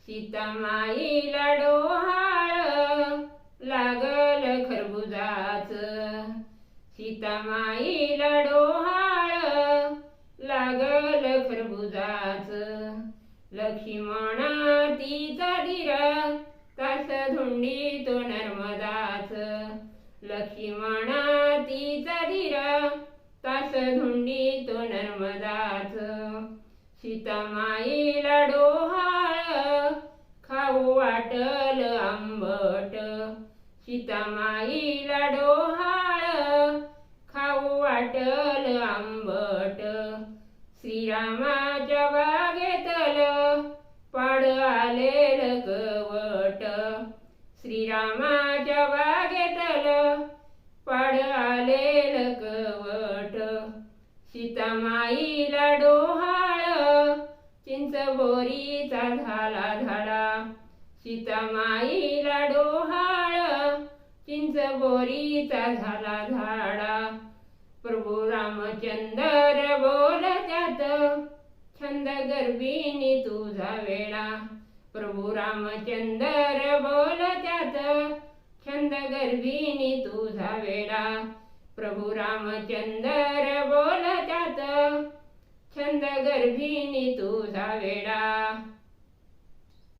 सीतामाईला डोहाळ लागल खरबुजाच, सीतामाईला डोहाळ लागल खरबुजाच। लक्ष्मणा तिचा धीर तास धुंडी तो नर्मदाच, लक्ष्मणा तिचा धीर तास धुंडी तो नर्मदाच। सीतामाईला डोहाळ खाऊ वाटल आंबट, सीतामाईला डोहाळ खाऊ वाटल आंबट। श्रीरामाच्या बागेतल पाड आलेल कवट, श्रीरामाच्या बागेतल पाड आलेल कवट। सीतामाईला डोहाळ चिंचबोरीचा झाला झाडा, सीतामाईला डोहाळ चिंचबोरीचा झाला झाडा। प्रभू रामचंद्र बोलत्यात छंद गर्भिणी तुझा वेळा, प्रभू रामचंद्र बोलत्यात छंद गर्भिणी तुझा वेळा। प्रभू रामचंद्र बोलत्यात छंद गर्भिणी तुझा वेळा।